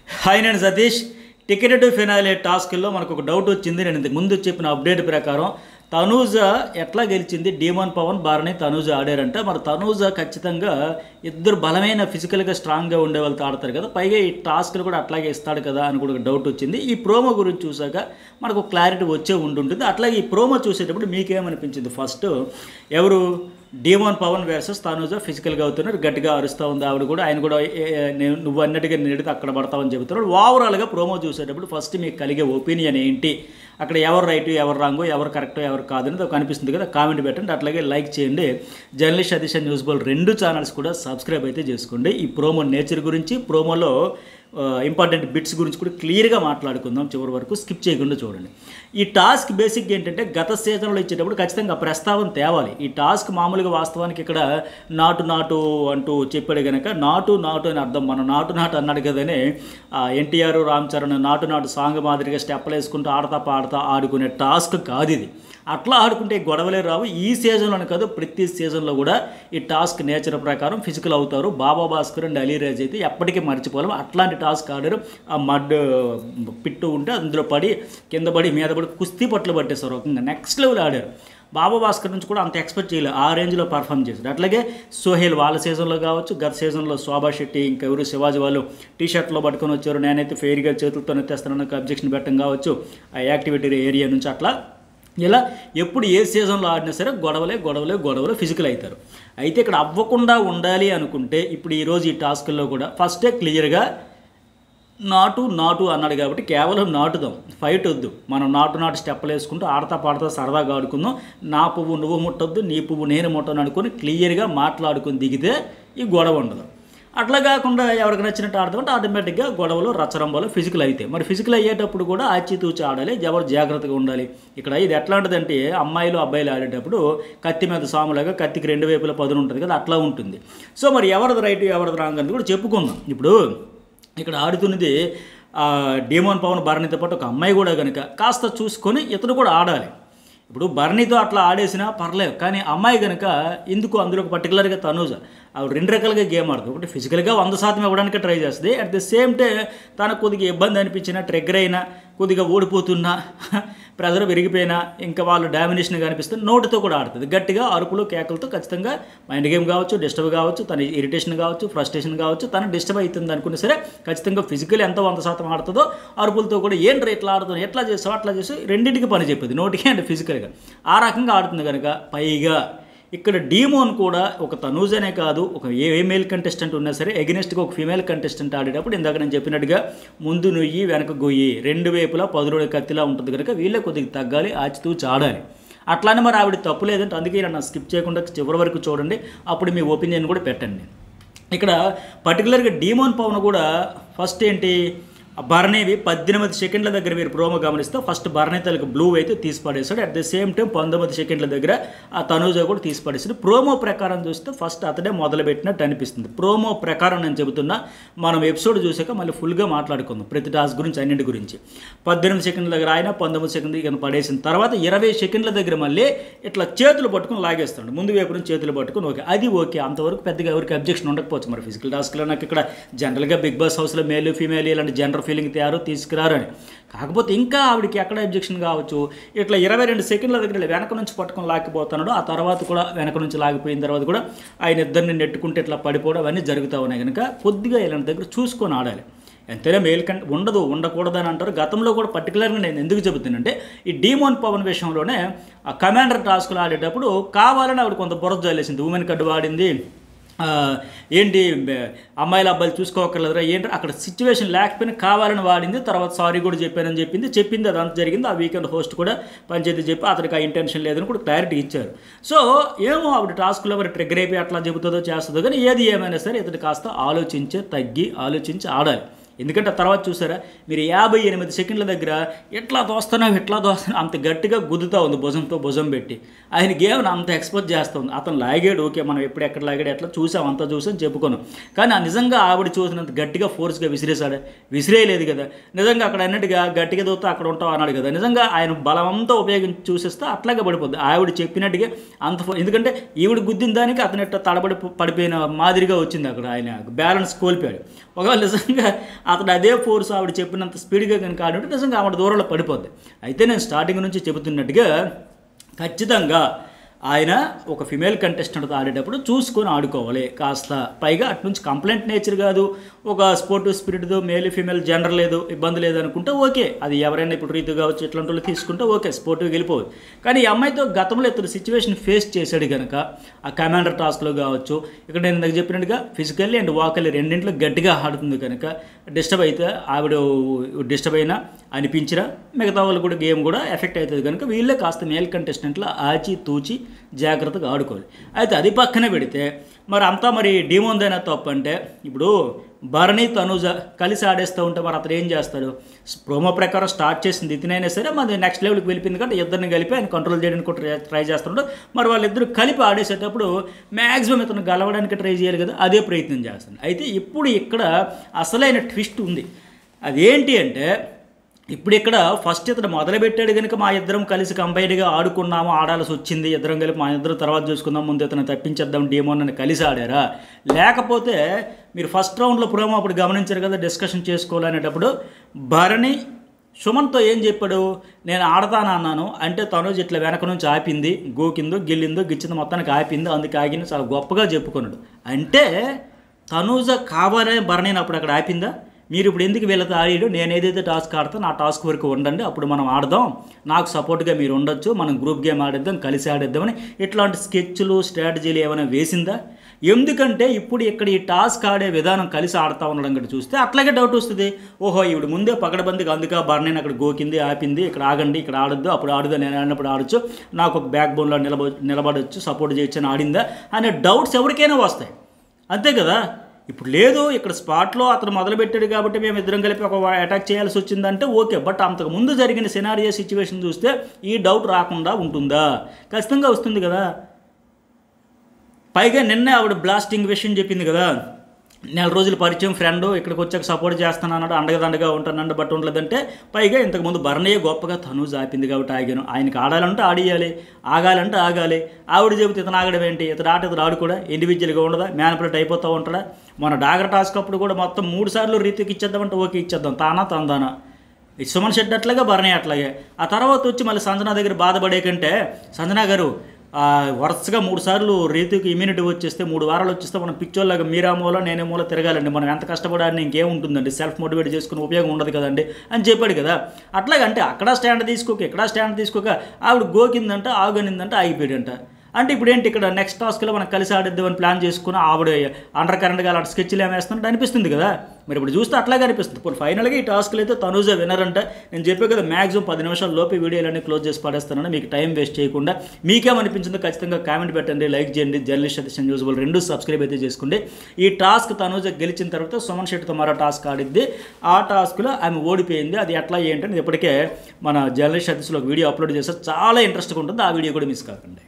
Hi నేను Satish. Ticket to finale టాస్క్లో మనకు ఒక డౌట్ వచ్చింది. నేను ఇంతకు ముందు చెప్పిన అప్డేట్ ప్రకారం తనూజ ఎట్లా గెలిచింది? డీమోన్ పవన్ బార్ని తనూజ ఆడారంట. మరి తనూజ ఖచ్చితంగా ఇద్దరు బలమైన ఫిజికల్గా స్ట్రాంగ్గా ఉండే వాళ్ళతో ఆడతారు కదా, పైగా ఈ టాస్క్లు కూడా అట్లాగే ఇస్తాడు కదా అని కూడా డౌట్ వచ్చింది. ఈ ప్రోమో గురించి చూసాక మనకు క్లారిటీ వచ్చే ఉండుంటుంది. అట్లాగే ఈ ప్రోమో చూసేటప్పుడు మీకేమనిపించింది? ఫస్ట్ ఎవరు డీమోన్ పవన్ వర్సెస్ తనూజ ఫిజికల్గా అవుతున్నారు, గట్టిగా అరుస్తూ ఉంది ఆవిడ కూడా. ఆయన కూడా నువ్వు అన్నట్టుగా నేడితే అక్కడ పడతావని చెబుతున్నాడు. ఓవరాల్గా ప్రోమో చూసేటప్పుడు ఫస్ట్ మీకు కలిగే ఒపీనియన్ ఏంటి? అక్కడ ఎవరు రైట్, ఎవరు రాంగో, ఎవరు కరెక్టో, ఎవరు కాదని కనిపిస్తుంది కదా, కామెంట్ పెట్టండి. అట్లాగే లైక్ చేయండి. Journalist Satish and news Bol 2 channels కూడా సబ్స్క్రైబ్ అయితే చేసుకోండి. ఈ ప్రోమో నేచర్ గురించి, ప్రోమోలో ఇంపార్టెంట్ బిట్స్ గురించి కూడా క్లియర్గా మాట్లాడుకుందాం. చివరి వరకు స్కిప్ చేయకుండా చూడండి. ఈ టాస్క్ బేసిక్గా ఏంటంటే గత సీజన్లో ఇచ్చేటప్పుడు ఖచ్చితంగా ప్రస్తావన తేవాలి. ఈ టాస్క్ మామూలుగా వాస్తవానికి ఇక్కడ నాటు అంటూ చెప్పాడు కనుక నాటు అని అర్థం. మనం నాటు అన్నాడు కదనే ఎన్టీఆర్ రామ్ చరణ్ నాటు సాంగ్ మాదిరిగా స్టెప్పులు వేసుకుంటూ ఆడతా పాడతా ఆడుకునే టాస్క్ కాదు ఇది. అట్లా ఆడుకుంటే గొడవలే రావు. ఈ సీజన్లోనే కాదు, ప్రతి సీజన్లో కూడా ఈ టాస్క్ నేచర్ ప్రకారం ఫిజికల్ అవుతారు. బాబా భాస్కర్ అండ్ అలీరాజ్ అయితే ఎప్పటికీ మర్చిపోలేము. అట్లాంటి టాస్క్ ఆడారు. ఆ మడ్ పిట్టు ఉంటే అందులో పడి కింద పడి మీద పడి కుస్తీ పట్లు పట్టేస్తారు. ఒక నెక్స్ట్ లెవెల్ ఆడారు. బాబా భాస్కర్ నుంచి కూడా అంత ఎక్స్పెక్ట్ చేయలేదు, ఆ రేంజ్లో పర్ఫామ్ చేశారు. అట్లాగే సోహెల్ వాళ్ళ సీజన్లో కావచ్చు, గత సీజన్లో శోభా శెట్టి ఇంకెవరు శివాజీ వాళ్ళు టీ-షర్ట్లో పట్టుకొని వచ్చారు. నేనైతే ఫెయిర్గా చేతులతో ఎత్తేస్తానని అబ్జెక్షన్ పెట్టడం కావచ్చు, ఆ యాక్టివిటీ ఏరియా నుంచి అట్లా ఇలా ఎప్పుడు ఏ సీజన్లో ఆడినా సరే గొడవలే ఫిజికల్ అవుతారు. అయితే ఇక్కడ అవ్వకుండా ఉండాలి అనుకుంటే ఇప్పుడు ఈరోజు ఈ టాస్క్లో కూడా ఫస్టే క్లియర్గా నాటు అన్నాడు కాబట్టి కేవలం నాటుదాం, ఫైట్ వద్దు. మనం నాటు స్టెప్పులు వేసుకుంటూ ఆడతా పాడతా సరదాగా ఆడుకుందాం. నా పువ్వు నువ్వు ముట్టొద్దు, నీ పువ్వు నేను ముట్టను అనుకుని క్లియర్గా మాట్లాడుకుని దిగితే ఈ గొడవ ఉండదు. అట్లా కాకుండా ఎవరికి నచ్చినట్టు ఆడతామంటే ఆటోమేటిక్గా గొడవలు రచ్చరంబాలు ఫిజికల్ అవుతాయి. మరి ఫిజికల్ అయ్యేటప్పుడు కూడా ఆచితూచి ఆడాలి, ఎవరు జాగ్రత్తగా ఉండాలి. ఇక్కడ ఇది ఎట్లాంటిదంటే అమ్మాయిలు అబ్బాయిలు ఆడేటప్పుడు కత్తి మీద సాములాగా కత్తికి 2 వైపుల పదును ఉంటుంది కదా, అట్లా ఉంటుంది. సో మరి ఎవరిది రైట్ ఎవరిది రాంగ్ అని కూడా చెప్పుకుందాం. ఇప్పుడు ఇక్కడ ఆడుతున్నది డీమోన్ పవన్ భరణితో పాటు ఒక అమ్మాయి కూడా కనుక కాస్త చూసుకొని ఇతను కూడా ఆడాలి. ఇప్పుడు భరణితో అట్లా ఆడేసినా పర్లేదు, కానీ అమ్మాయి కనుక ఎందుకు అందులో పర్టికులర్గా తనూజ ఆవిడ 2 రకాలుగా గేమ్ ఆడుతుంది. ఒకటి ఫిజికల్గా 100% ఇవ్వడానికి ట్రై చేస్తుంది. అట్ ది సేమ్ టైం తనకు కొద్దిగా ఇబ్బంది అనిపించినా, ట్రిగ్గర్ అయినా, కొద్దిగా ఓడిపోతున్నా, ప్రెజర్ పెరిగిపోయినా, ఇంకా వాళ్ళు డామినేషన్ కనిపిస్తుంది, నోటితో కూడా ఆడుతుంది. గట్టిగా అరుపులు కేకలతో ఖచ్చితంగా మైండ్ గేమ్ కావచ్చు, డిస్టర్బ్ కావచ్చు, తన ఇరిటేషన్ కావచ్చు, ఫ్రస్ట్రేషన్ కావచ్చు, తను డిస్టర్బ్ అవుతుంది అనుకున్నా సరే ఖచ్చితంగా ఫిజికల్ ఎంత 100% ఆడుతుందో అరుపులతో కూడా ఏంట్రా ఇట్లా ఆడుతుంది, ఎట్లా చేస్తావు అట్లా చేసి రెండింటికి పని చెప్పేది, నోటికి అండ్ ఫిజికల్గా ఆ రకంగా ఆడుతుంది కనుక. పైగా ఇక్కడ డీమోన్ కూడా ఒక తనూజనే కాదు, ఒక ఏ మేల్ కంటెస్టెంట్ ఉన్నా సరే ఎగెనిస్ట్గా ఒక ఫీమేల్ కంటెస్టెంట్ ఆడేటప్పుడు ఇందాక నేను చెప్పినట్టుగా ముందు నుయ్యి వెనక గొయ్యి 2 వైపులా 10 రోజుల కత్తిలా ఉంటుంది కనుక వీళ్ళే కొద్దిగా తగ్గాలి, ఆచితూచి ఆడాలి. అట్లానే మరి ఆవిడ తప్పు లేదంటే అందుకే నన్ను స్కిప్ చేయకుండా చివరి వరకు చూడండి, అప్పుడు మీ ఒపీనియన్ కూడా పెట్టండి. ఇక్కడ పర్టికులర్గా డీమోన్ పవన్ కూడా ఫస్ట్ ఏంటి భరణివి 18 సెకండ్ల దగ్గర మీరు ప్రోమో గమనిస్తే ఫస్ట్ భరణి తలకు బ్లూ అయితే తీసి పడేస్తాడు. అట్ ద సేమ్ టైం 19 సెకండ్ల దగ్గర ఆ తనూజ కూడా తీసి పడేస్తాడు. ప్రోమో ప్రకారం చూస్తే ఫస్ట్ అతడే మొదలుపెట్టినట్టు అనిపిస్తుంది. ప్రోమో ప్రకారం నేను చెబుతున్నా, మనం ఎపిసోడ్ చూసాక మళ్ళీ ఫుల్గా మాట్లాడుకుందాం ప్రతి టాస్క్ గురించి, అన్నింటి గురించి. 18 సెకండ్ల దగ్గర ఆయన 19 సెకండ్ల దగ్గర పడేసిన తర్వాత 20 సెకండ్ల దగ్గర మళ్ళీ ఇట్లా చేతులు పట్టుకుని లాగేస్తాడు, ముందు వైపు నుంచి చేతులు పట్టుకుని. ఓకే అంతవరకు పెద్దగా ఎవరికి అబ్జెక్షన్ ఉండకపోవచ్చు. మరి ఫిజికల్ టాస్క్లో నాకు ఇక్కడ జనరల్గా బిగ్ బాస్ హౌస్లో మేలు ఫీమేల్ ఇలాంటి జెండర్ ఫీలింగ్ తయారు తీసుకురారని, కాకపోతే ఇంకా ఆవిడకి ఎక్కడ అబ్జెక్షన్ కావచ్చు. ఇట్లా 22 సెకండ్ల దగ్గర వెనక నుంచి పట్టుకొని లాగిపోతున్నాడు. ఆ తర్వాత కూడా వెనక నుంచి లాగిపోయిన తర్వాత కూడా ఆయన ఇద్దరిని నెట్టుకుంటే ఇట్లా పడిపోవడం అవన్నీ జరుగుతూ ఉన్నాయి కనుక కొద్దిగా ఇలాంటి దగ్గర చూసుకొని ఆడాలి. ఎంతైనా మేల్ ఉండకూడదని అంటారు. గతంలో కూడా పర్టికులర్గా నేను ఎందుకు చెబుతానంటే ఈ డీమోన్ పవన్ విషయంలోనే ఆ కమాండర్ టాస్క్లు ఆడేటప్పుడు కావాలని ఆవిడ కొంత బురద జల్లేసింది. ఉమెన్ కార్డు వాడింది, ఏంటి అమ్మాయిలు అబ్బాయిలు చూసుకోకర్లేదురా ఏంటి, అక్కడ సిచ్యువేషన్ లేకపోయినా కావాలని వాడింది. తర్వాత సారీ కూడా చెప్పానని చెప్పింది అదంతా జరిగింది. ఆ వీకెండ్ హోస్ట్ కూడా పంచాయతీ చెప్పి అతనికి ఆ ఇంటెన్షన్ లేదని కూడా క్లారిటీ ఇచ్చారు. సో ఏమో ఆవిడ టాస్క్లో మరి ట్రిగ్గర్ అయిపోయి అట్లా చెబుతుందో చేస్తుందో, కానీ ఏది ఏమైనా సరే ఇతడు కాస్త ఆలోచించి ఆడాలి. ఎందుకంటే తర్వాత చూసారా మీరు 58 సెకండ్ల దగ్గర ఎట్లా దోస్తున్నావు అంత గట్టిగా గుద్దుతూ ఉంది భుజం పెట్టి. ఆయన గేమ్ని అంత ఎక్స్పోజ్ చేస్తుంది. అతను లాగాడు, ఓకే మనం ఎక్కడ లాగాడు ఎట్లా అంతా చూసాం చెప్పుకున్నాం. కానీ నిజంగా ఆవిడ చూసినంత గట్టిగా ఫోర్స్గా విసిరేయలేదు కదా. నిజంగా అక్కడ అన్నట్టుగా గట్టిగా దూతా అక్కడ ఉంటావు అన్నాడు కదా. నిజంగా ఆయన బలమంతా ఉపయోగించి చూసేస్తే అట్లాగే పడిపోద్ది. ఆవిడ చెప్పినట్టుగా ఎందుకంటే ఈవిడ గుద్దిన దానికి అతను ఎట్లా పడిపోయిన మాదిరిగా వచ్చింది. అక్కడ ఆయన బ్యాలెన్స్ కోల్పోయాడు. ఒకవేళ నిజంగా అతడు అదే ఫోర్స్ ఆవిడ చెప్పినంత స్పీడ్గా కనుక ఆడుంటే నిజంగా ఆవిడ దూరంలో పడిపోద్ది. అయితే నేను స్టార్టింగ్ నుంచి చెబుతున్నట్టుగా ఖచ్చితంగా ఆయన ఒక ఫిమేల్ కంటెస్టెంట్తో ఆడేటప్పుడు చూసుకొని ఆడుకోవాలి కాస్త. పైగా అటు నుంచి కంప్లైంట్ నేచర్ కాదు, ఒక స్పోర్టివ్ స్పిరిట్తో మేల్ ఫీమేల్ జెండర్ లేదు, ఇబ్బంది లేదు అనుకుంటే ఓకే, అది ఎవరైనా ఇప్పుడు రీతి కావచ్చు ఇట్లాంటి వాళ్ళు తీసుకుంటే ఓకే, స్పోర్టివ్గా వెళ్ళిపోవచ్చు. కానీ ఈ అమ్మాయితో గతంలో ఇతను సిచ్యువేషన్ ఫేస్ చేశాడు కనుక ఆ కమాండర్ టాస్క్లో కావచ్చు, ఇక్కడ నేను ఇందాక చెప్పినట్టుగా ఫిజికల్లీ అండ్ వాకల్లీ రెండింటిలో గట్టిగా ఆడుతుంది కనుక డిస్టర్బ్ అయితే ఆవిడ డిస్టర్బ్ అయినా అనిపించినా మిగతా వాళ్ళు కూడా గేమ్ కూడా ఎఫెక్ట్ అవుతుంది కనుక వీళ్ళే కాస్త మేల్ కంటెస్టెంట్లో ఆచి తూచి జాగ్రత్తగా ఆడుకోవాలి. అయితే అది పక్కన పెడితే మరి అంతా మరి డీమోందైనా తప్పు అంటే ఇప్పుడు భరణి తనూజ కలిసి ఆడేస్తూ ఉంటే మరి అతను ఏం చేస్తాడు? ప్రోమో ప్రకారం స్టార్ట్ చేసింది ఇతనైనా సరే మరి నెక్స్ట్ లెవెల్కి వెళ్ళిపోయింది కాబట్టి ఇద్దరిని కలిపి ఆయన కంట్రోల్ చేయడానికి కూడా ట్రై చేస్తుంటాడు. మరి వాళ్ళిద్దరు కలిపి ఆడేసేటప్పుడు మ్యాక్సిమం ఇతను గెలవడానికి ట్రై చేయాలి కదా, అదే ప్రయత్నం చేస్తాను. అయితే ఇప్పుడు ఇక్కడ అసలైన ట్విస్ట్ ఉంది. అదేంటి అంటే ఇప్పుడు ఇక్కడ ఫస్ట్ ఇతను మొదలుపెట్టాడు కనుక మా ఇద్దరం కలిసి కంబైన్డ్గా ఆడుకున్నాము, ఆడాల్సి వచ్చింది, ఇద్దరం కలిపి మా ఇద్దరు తర్వాత చూసుకుందాం, ముందు ఇతను తప్పించేద్దాం డీమోన్ అని కలిసి ఆడారా? లేకపోతే మీరు ఫస్ట్ రౌండ్లో ప్రోమో అప్పుడు గమనించారు కదా, డిస్కషన్ చేసుకోవాలనేటప్పుడు భరణి సుమన్తో ఏం చెప్పాడు? నేను ఆడతాను అన్నాను అంటే తనూజ్ ఇట్లా వెనక నుంచి ఆపింది, గోకిందో గిల్లిందో గిచ్చిందో మొత్తానికి ఆపింది, అందుకు ఆగింది, చాలా గొప్పగా చెప్పుకున్నాడు. అంటే తనూజ కావాలనే భరణిని అప్పుడు అక్కడ ఆపిందా? మీరు ఇప్పుడు ఎందుకు వీళ్ళతో ఆడాడు? నేను ఏదైతే టాస్క్ ఆడతాను ఆ టాస్క్ వరకు ఉండండి, అప్పుడు మనం ఆడదాం, నాకు సపోర్ట్గా మీరు ఉండొచ్చు, మనం గ్రూప్ గేమ్ ఆడేద్దాం, కలిసి ఆడేద్దామని ఇట్లాంటి స్కెచ్లు స్ట్రాటజీలు ఏమైనా వేసిందా? ఎందుకంటే ఇప్పుడు ఇక్కడ ఈ టాస్క్ ఆడే విధానం కలిసి ఆడుతూ ఉండడం కూడా చూస్తే అట్లాగే డౌట్ వస్తుంది. ఓహో ఈవిడ ముందే పగడబందిగా అందుకే భరణిని అక్కడ గోకింది, ఆపింది, ఇక్కడ ఆగండి, ఇక్కడ ఆడొద్దు, అప్పుడు ఆడుదా, నేను ఆడినప్పుడు ఆడొచ్చు, నాకు ఒక బ్యాక్ బోన్లో నిలబడవచ్చు, సపోర్ట్ చేయొచ్చు అని ఆడిందా అనే డౌట్స్ ఎవరికైనా వస్తాయి, అంతే కదా. ఇప్పుడు లేదు, ఇక్కడ స్పాట్లో అతను మొదలుపెట్టాడు కాబట్టి మేము ఇద్దరం కలిపి ఒక అటాక్ చేయాల్సి వచ్చిందంటే ఓకే, బట్ అంతకు ముందు జరిగిన సినారియో సిచ్యువేషన్ చూస్తే ఈ డౌట్ రాకుండా ఉంటుందా? ఖచ్చితంగా వస్తుంది కదా. పైగా నిన్నే ఆవిడ బ్లాస్టింగ్ విషయం చెప్పింది కదా, నెల రోజులు పరిచయం ఫ్రెండ్, ఇక్కడికి వచ్చాక సపోర్ట్ చేస్తానన్నాడు, అండగదండగా ఉంటానన్నాడు, బట్ ఉండలేదంటే పైగా ఇంతకుముందు భరణయ్య గొప్పగా తనూజ్ ఆపింది కాబట్టి ఆగాను, ఆయనకి ఆడాలంటే ఆడియాలి, ఆగాలంటే ఆగాలి. ఆవిడ చెబితే ఇతను ఆగడం ఏంటి? ఇతను ఇతను ఆడు కూడా ఇండివిజువల్గా ఉండదా, మ్యానిపులేట్ అయిపోతూ ఉంటాడా? మన డాగర్ టాస్క్ అప్పుడు కూడా మొత్తం 3 సార్లు రీతికి ఇచ్చేద్దామంటే ఓకే ఇచ్చేద్దాం, తానా తందానా. సుమన్ షెడ్ అట్లాగే భరణయ్య అట్లాగే. ఆ తర్వాత వచ్చి మళ్ళీ సంజన దగ్గర బాధపడే కంటే, సంజన గారు వరుసగా 3 సార్లు రీతికి ఇమ్యూనిటీ వచ్చేస్తే 3 వారాలు వచ్చేస్తే మనం పిచ్చోళ్ళగా మీరా మూల నేనే మూల తిరగాలండి, మనం ఎంత కష్టపడాలని ఇంకేముంటుందండి, సెల్ఫ్ మోటివేట్ చేసుకుని ఉపయోగం ఉండదు కదండి అని చెప్పాడు కదా. అట్లాగంటే అక్కడ స్టాండ్ తీసుకోక ఇక్కడ స్టాండ్ తీసుకోక ఆవిడ గోకిందంట, ఆగనిందంట, ఆగిపోయాడంట. అంటే ఇప్పుడు ఏంటి, ఇక్కడ నెక్స్ట్ టాస్క్లో మనం కలిసి ఆడిద్దామని ప్లాన్ చేసుకుని ఆవిడ అండర్ కరెంట్గా అలాంటి స్కెచ్లు ఏమేస్తున్నట్టు అనిపిస్తుంది కదా. మరి ఇప్పుడు చూస్తే అట్లాగే అనిపిస్తుంది. ఇప్పుడు ఫైనల్గా ఈ టాస్క్లు అయితే తనూజ విన్నర్ అంటే నేను చెప్పే కదా, మ్యాక్సిమం 10 నిమిషాల లోపే వీడియోలన్నీ క్లోజ్ చేసి పడేస్తానని, మీకు టైం వేస్ట్ చేయకుండా. మీకేమనిపించిందో ఖచ్చితంగా కామెంట్ పెట్టండి, లైక్ చేయండి, జర్నలిస్ట్ సతీష్ యూజువల్ 2 సబ్స్క్రైబ్ అయితే చేసుకోండి. ఈ టాస్క్ తనూజ గెలిచిన తర్వాత సుమన్ శెట్టితో మరో టాస్క్ ఆడిద్ది, ఆ టాస్క్లో ఆమె ఓడిపోయింది. అది ఎట్లా ఏంటంటే ఇప్పటికే మన జర్నలిస్ట్ సతీష్లో ఒక వీడియో అప్లోడ్ చేస్తే చాలా ఇంట్రెస్ట్గా ఉంటుంది, ఆ వీడియో కూడా మిస్ కాకండి.